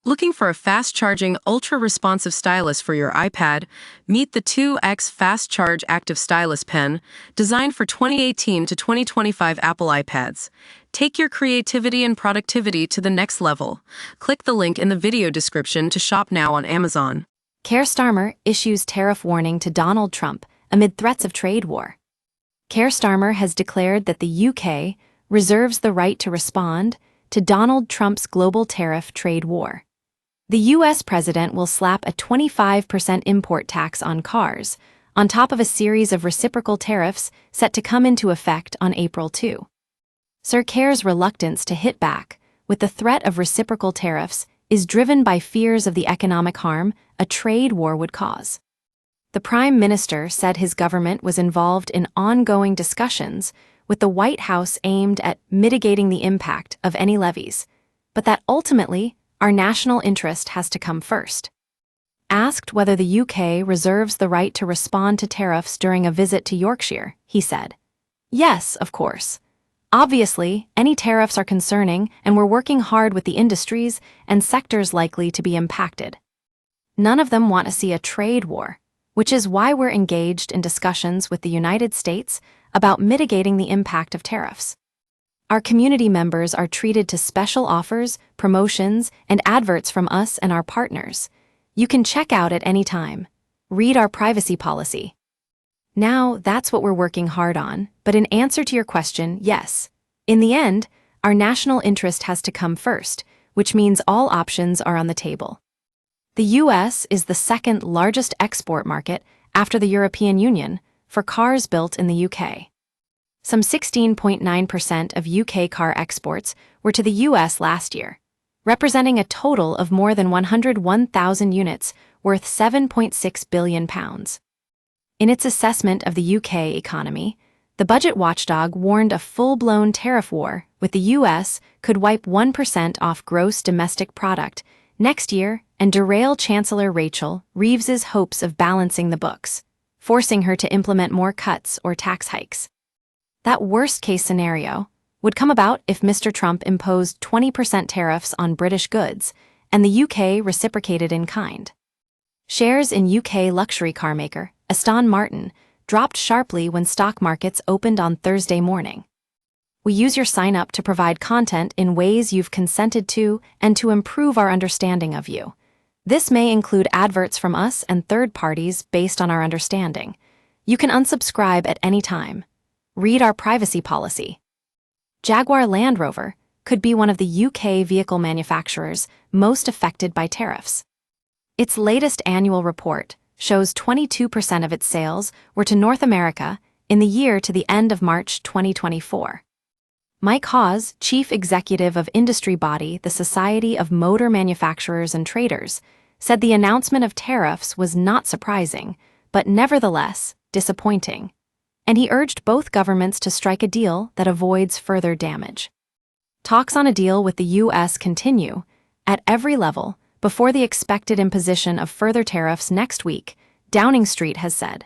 Looking for a fast-charging, ultra-responsive stylus for your iPad? Meet the 2X Fast Charge Active Stylus Pen, designed for 2018 to 2025 Apple iPads. Take your creativity and productivity to the next level. Click the link in the video description to shop now on Amazon. Keir Starmer issues tariff warning to Donald Trump amid threats of trade war. Keir Starmer has declared that the UK reserves the right to respond to Donald Trump's global tariff trade war. The U.S. president will slap a 25% import tax on cars, on top of a series of reciprocal tariffs set to come into effect on April 2. Sir Keir's reluctance to hit back with the threat of reciprocal tariffs is driven by fears of the economic harm a trade war would cause. The Prime Minister said his government was involved in ongoing discussions with the White House aimed at mitigating the impact of any levies, but that ultimately our national interest has to come first. Asked whether the UK reserves the right to respond to tariffs during a visit to Yorkshire, he said, "Yes, of course. Obviously, any tariffs are concerning, and we're working hard with the industries and sectors likely to be impacted. None of them want to see a trade war, which is why we're engaged in discussions with the United States about mitigating the impact of tariffs. Our community members are treated to special offers, promotions, and adverts from us and our partners. You can check out at any time. Read our privacy policy." Now, that's what we're working hard on, but in answer to your question, yes. In the end, our national interest has to come first, which means all options are on the table. The U.S. is the second largest export market after the European Union for cars built in the UK. Some 16.9% of UK car exports were to the US last year, representing a total of more than 101,000 units worth £7.6 billion. In its assessment of the UK economy, the budget watchdog warned a full-blown tariff war with the US could wipe 1% off gross domestic product next year and derail Chancellor Rachel Reeves's hopes of balancing the books, forcing her to implement more cuts or tax hikes. That worst-case scenario would come about if Mr. Trump imposed 20% tariffs on British goods and the UK reciprocated in kind. Shares in UK luxury car maker Aston Martin dropped sharply when stock markets opened on Thursday morning. We use your sign-up to provide content in ways you've consented to and to improve our understanding of you. This may include adverts from us and third parties based on our understanding. You can unsubscribe at any time. Read our privacy policy. Jaguar Land Rover could be one of the UK vehicle manufacturers most affected by tariffs. Its latest annual report shows 22% of its sales were to North America in the year to the end of March 2024. Mike Hawes, chief executive of industry body the Society of Motor Manufacturers and Traders, said the announcement of tariffs was not surprising, but nevertheless disappointing. And he urged both governments to strike a deal that avoids further damage. Talks on a deal with the U.S. continue, at every level, before the expected imposition of further tariffs next week, Downing Street has said.